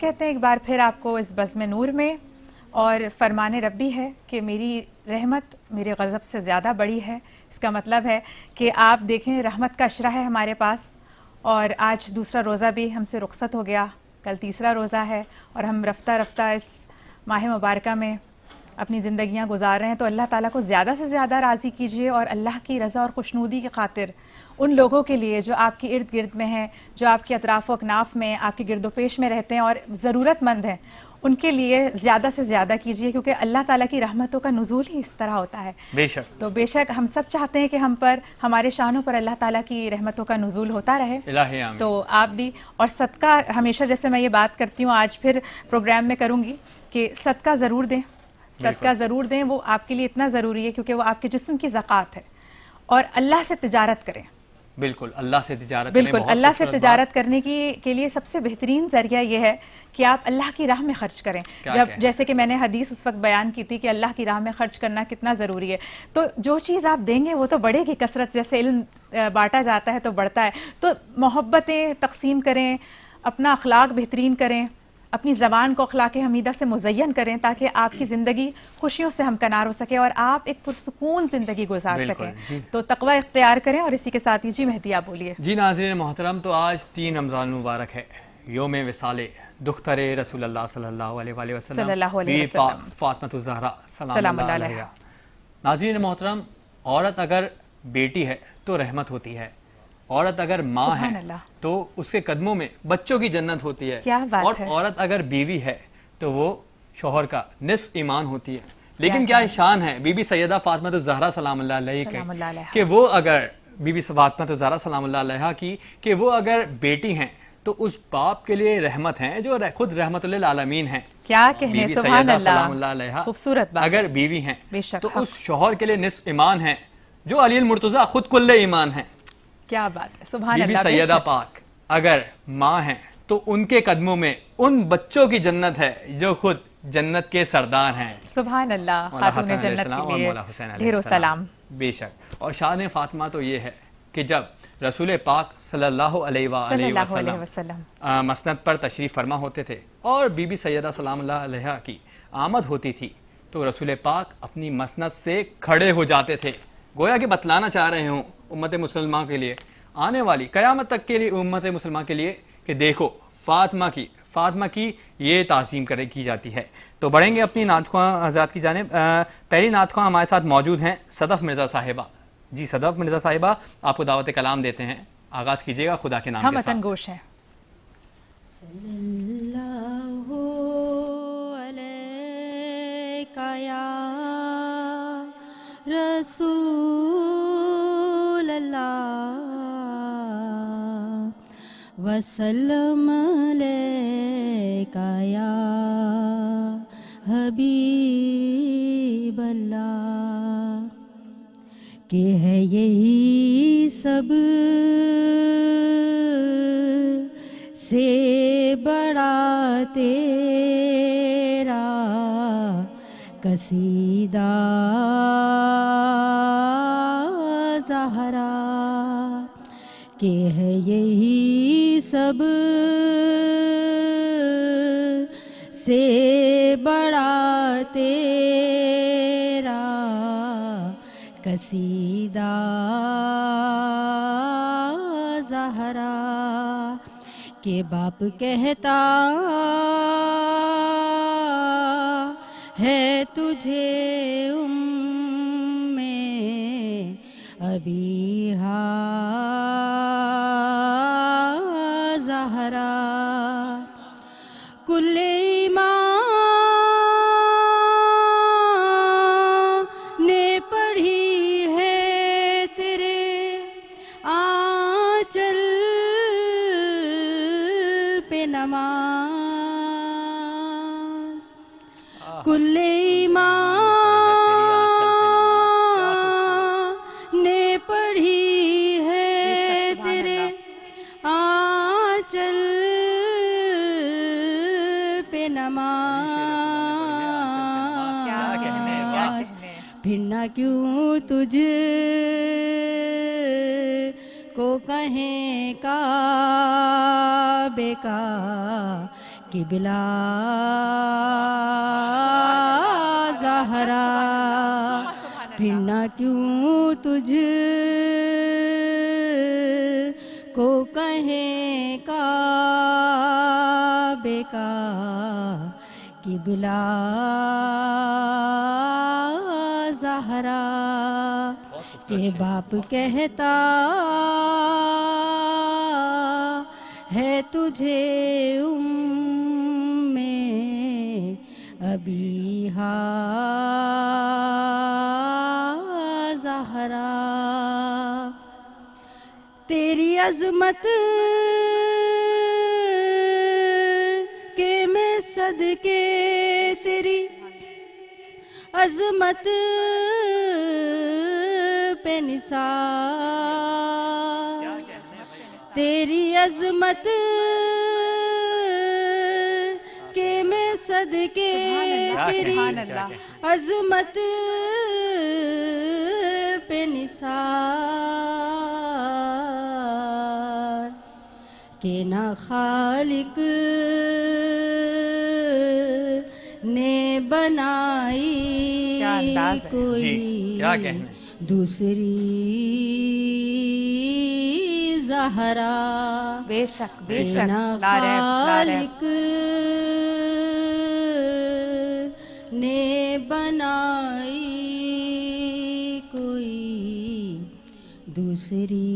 کہتے ہیں ایک بار پھر آپ کو اس بزم نور میں، اور فرمان ربی ہے کہ میری رحمت میرے غضب سے زیادہ بڑی ہے. اس کا مطلب ہے کہ آپ دیکھیں رحمت کا اشرہ ہے ہمارے پاس، اور آج دوسرا روزہ بھی ہم سے رخصت ہو گیا، کل تیسرا روزہ ہے، اور ہم رفتہ رفتہ اس ماہ مبارکہ میں اپنی زندگیاں گزار رہے ہیں. تو اللہ تعالیٰ کو زیادہ سے زیادہ راضی کیجیے، اور اللہ کی رضا اور خوشنودی کی خاطر ان لوگوں کے لیے جو آپ کے ارد گرد میں ہیں، جو آپ کے اطراف و اکناف میں، آپ کے گرد و پیش میں رہتے ہیں اور ضرورت مند ہیں، ان کے لیے زیادہ سے زیادہ کیجیے، کیونکہ اللہ تعالیٰ کی رحمتوں کا نزول ہی اس طرح ہوتا ہے. بے شک. تو بے شک ہم سب چاہتے ہیں کہ ہم پر، ہمارے شانوں پر اللہ تعالیٰ کی رحمتوں کا نزول ہوتا رہے. الہی آمین. تو آپ بھی، اور صدقہ ہمیشہ جیسے میں یہ بات کرتی ہوں، آج پھر پروگرام میں کروں گی کہ صدقہ ضرور دیں، صدقہ ضرور دیں. وہ آپ کے لیے اتنا ضروری ہے کیونکہ وہ آپ کے جسم کی زکوٰۃ ہے. اور اللہ سے تجارت کریں. بالکل اللہ سے تجارت بالکل اللہ سے تجارت کرنے کے لیے سب سے بہترین ذریعہ یہ ہے کہ آپ اللہ کی راہ میں خرچ کریں. جیسے کہ میں نے حدیث اس وقت بیان کی تھی کہ اللہ کی راہ میں خرچ کرنا کتنا ضروری ہے. تو جو چیز آپ دیں گے وہ تو بڑھے گی کثرت، جیسے علم بانٹا جاتا ہے تو بڑھتا ہے. تو محبتیں تقسیم کریں، اپنا اخلاق بہترین کریں، اپنی زبان کو اخلاق حمیدہ سے مزین کریں تاکہ آپ کی زندگی خوشیوں سے ہمکنار ہو سکے اور آپ ایک پرسکون زندگی گزار سکیں. تو تقوی اختیار کریں. اور اسی کے ساتھ ہی جی مہدی آپ بولیے. جی ناظرین محترم، تو آج 3 رمضان المبارک ہے، یوم وصال دختر رسول اللہ صلی اللہ علیہ وسلم فاطمہ الزہرا سلام اللہ علیہا. ناظرین محترم، عورت اگر بیٹی ہے تو رحمت ہوتی ہے، عورت اگر ماں ہے تو اس کے قدموں میں بچوں کی جنت ہوتی ہے، اور عورت اگر بیوی ہے تو وہ شوہر کا نصف ایمان ہوتی ہے. لیکن کیا شان ہے بی بی سیدہ فاطمہ الزہرا سلام اللہ علیہ کہ وہ اگر بی بی فاطمہ الزہرا سلام اللہ علیہ کی کہ وہ اگر بیٹی ہیں تو اس باپ کے لیے رحمت ہیں جو خود رحمت للعالمین ہیں. کیا کہنے، سبحان اللہ، سلام اللہ علیہ خوبصورت بات. اگر بیوی ہیں تو اس شوہر کے لیے نصف ایمان ہے جو علی المرتضیٰ خود کل ایمان ہے. کیا بات ہے، سبحان اللہ. بی بی سیدہ پاک اگر ماں ہیں تو ان کے قدموں میں ان بچوں کی جنت ہے جو خود جنت کے سردار ہیں. سبحان اللہ. خاتون جنت کے لیے ڈھیروں سلام. بے شک. اور شان فاطمہ تو یہ ہے کہ جب رسول پاک صلی اللہ علیہ وسلم مسند پر تشریف فرما ہوتے تھے اور بی بی سیدہ سلام اللہ علیہ کی آمد ہوتی تھی تو رسول پاک اپنی مسند سے کھڑے ہو جاتے تھے، گویا کہ بتلانا چاہ رہے ہوں امت مسلمہ کے لیے، آنے والی قیامت تک کے لیے امت مسلمہ کے لیے، کہ دیکھو فاطمہ کی یہ تعظیم کی جاتی ہے. تو بڑھیں گے اپنی نعت خواں حضرات کی جانب. پہلی نعت خواں ہمارے ساتھ موجود ہیں صدف مرزا صاحبہ. جی صدف مرزا صاحبہ آپ کو دعوت کلام دیتے ہیں، آغاز کیجیے گا خدا کے نام کے ساتھ. ہم وطن گوش ہیں. صلی اللہ علیہ یا رسول اللہ وسلم علیکہ یا حبیب اللہ. کہ ہے یہی سب سے بڑا تیرا قصیدہ زہرا. کہ ہے یہی سب سے بڑا تیرا قصیدہ زہرا. کہ باپ کہتا ہے تجھے ابیہا زہرا. کل ایمان نے پڑھی ہے تیرے آنچل پہ نماز. کل ایمان نے پڑھی ہے تیرے آنچل پہ نماز. پھر نہ کیوں تجھ کو کہیں کعبے کا قبلہ زہرا پھرنا کیوں تجھ کو کہیں کعبے کا قبلہ زہرا کہ باپ کہتا ہے تجھے میں ابیہا زہرا تیری عظمت کہ میں صدقے تیری عظمت پہ نثار تیری عظمت کہ میں صدقے تیری عظمت پہ نثار کہ نہ خالق نے بنائی کوئی دوسری زہرا بے شک بے شک نہ خالق نے بنائی کوئی دوسری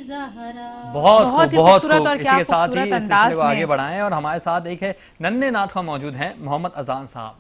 زہرا بہت خوبصورت اور اسی کیا کے ساتھ ہی خوبصورت اس سلسلے کو انداز آگے میں بڑھائیں اور ہمارے ساتھ ایک ہے ننھے نعت خواں موجود ہیں محمد اذان صاحب.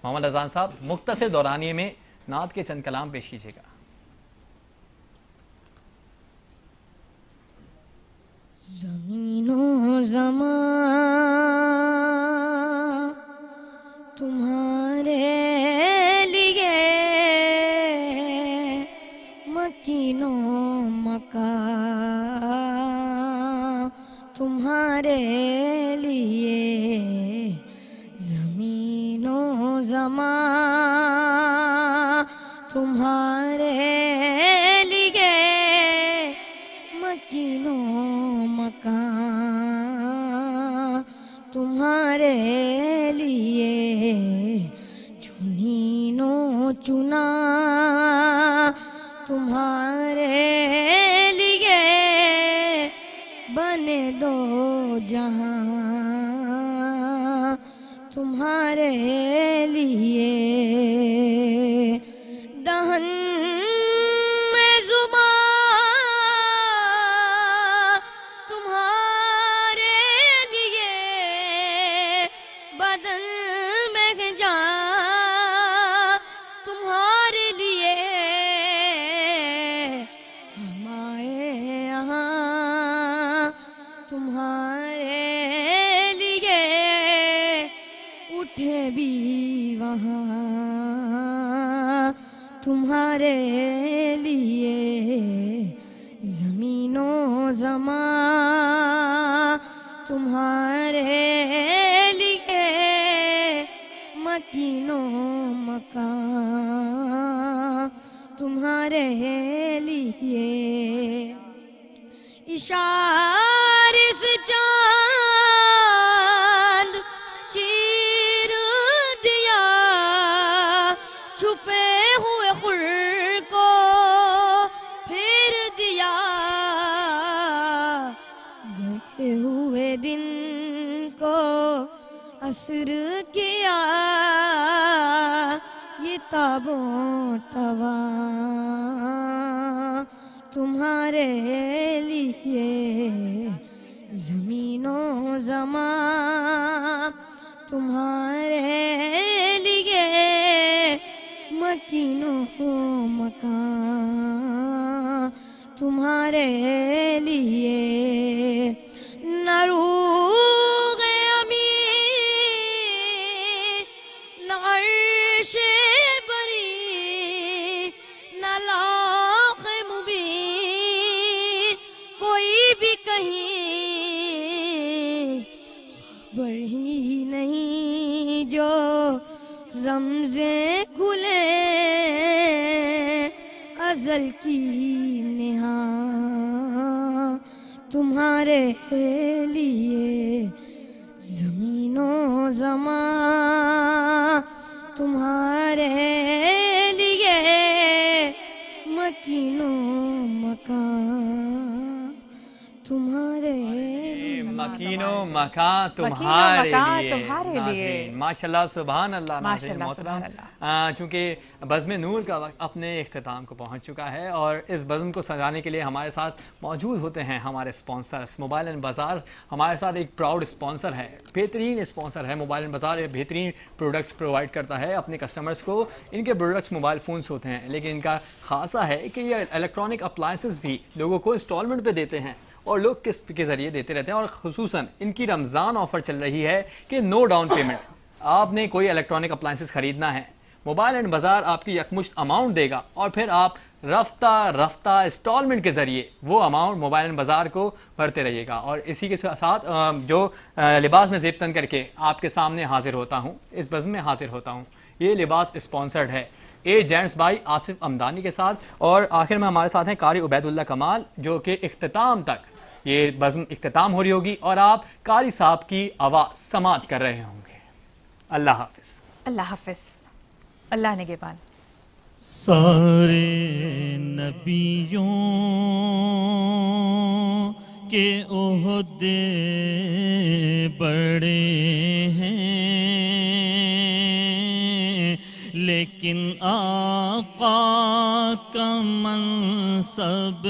محمد اذان صاحب مختصر دورانیے میں نعت کے چند کلام پیش کیجیے گا. زمین و زمان تمہارے لیے مکین و مکان تمہارے لیے زمین و زمان تمہارے لیے مکین و مکان تمہارے لیے چنین و چنا تمہارے لیے بنے دو جہاں تمہارے لیے دہن میں زبان تمہارے لیے بدن میں جان تمہارے لیے ہمارے یہاں تمہارے لیے اٹھے بھی وہاں تمہارے لیے زمین و زمان تمہارے لیے مکین و مکان تمہارے لیے اشارے سے چاند چیر دیا چھپے ہوئے خور کو پھر دیا گئے ہوئے دن کو عصر کیا یہ تاب و تواں تمہارے لیے زمین و زمان تمہارے لیے مکین و مکان تمہارے لیے نہ روغ امین نہ عرش بری نہ لاخ مبین کوئی بھی کہیں خبر ہی نہیں جو رمزیں کھلے ازل کی نہا تمہارے لیے زمین و زمان تمہارے لیے مکین و مکان تمہارے مکین و مکان تمہارے لیے ماشاءاللہ سبحان اللہ ناظرین محترم چونکہ بزم نور کا وقت اپنے اختتام کو پہنچ چکا ہے اور اس بزم کو سجانے کے لیے ہمارے ساتھ موجود ہوتے ہیں ہمارے سپانسرز موبائل اینڈ بازار ہمارے ساتھ ایک پراؤڈ سپانسر ہے بہترین سپانسر ہے موبائل اینڈ بازار بہترین پروڈکٹس پرووائڈ کرتا ہے اپنے کسٹمرز کو ان کے پروڈکٹس موبائل فونز ہوتے ہیں لیکن ان کا خاصہ ہے کہ یہ الیکٹرانک اپلائنسز بھی لوگوں کو انسٹالمنٹ پہ دیتے ہیں اور لوگ قسط کے ذریعے دیتے رہتے ہیں اور خصوصاً ان کی رمضان آفر چل رہی ہے کہ نو ڈاؤن پیمنٹ آپ نے کوئی الیکٹرانک اپلائنسز خریدنا ہے موبائل اینڈ بازار آپ کی یکمشت اماؤنٹ دے گا اور پھر آپ رفتہ انسٹالمنٹ کے ذریعے وہ اماؤنٹ موبائل اینڈ بازار کو بھرتے رہیے گا اور اسی کے ساتھ جو لباس میں زیب تن کر کے آپ کے سامنے حاضر ہوتا ہوں اس بزم میں حاضر ہوتا ہوں یہ لباس اسپانسرڈ ہے جینٹس بائی آصف امدانی کے ساتھ اور آخر میں ہمارے ساتھ ہیں قاری عبید اللہ کمال جو کہ اختتام تک یہ بزم اختتام ہو رہی ہوگی اور آپ قاری صاحب کی آواز سماعت کر رہے ہوں گے اللہ حافظ اللہ حافظ اللہ نگہبان سارے نبیوں کے عہدے بڑے ہیں لیکن آقا کا منصب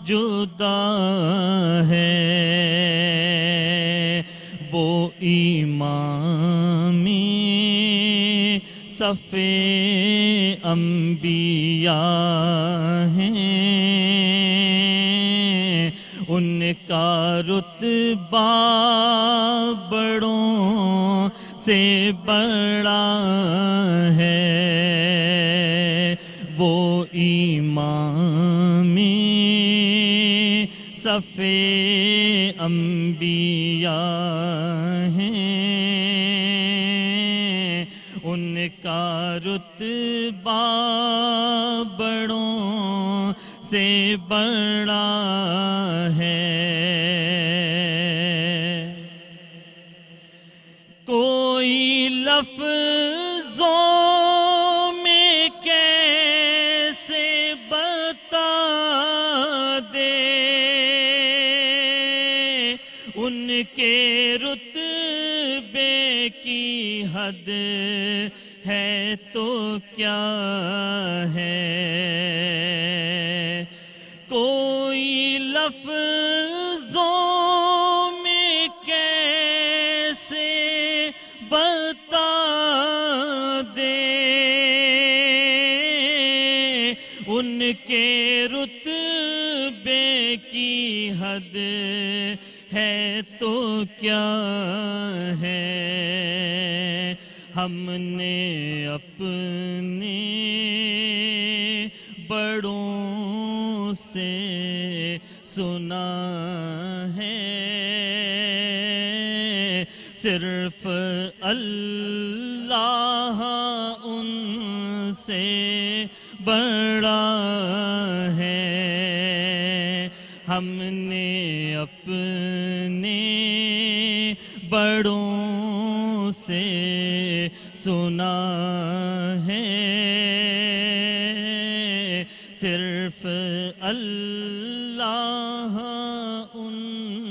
جدا ہے وہ امامی صف انبیاء ہیں ان کا رتبہ بڑوں سے بڑا ہے وہ امامی صف انبیاء ہیں ان کا رتبہ بڑوں سے بڑا ہے کوئی لفظوں میں کیسے بتا دے ان کے رتبے کی حد ہے تو کیا ہے کوئی لفظوں میں کیسے بتا دے ان کے رتبے کی حد ہے تو کیا ہے ہم نے اپنے بڑوں سے سنا ہے صرف اللہ ان سے بڑا ہے ہم نے اپنے بڑوں سے سنا ہے صرف اللہ ان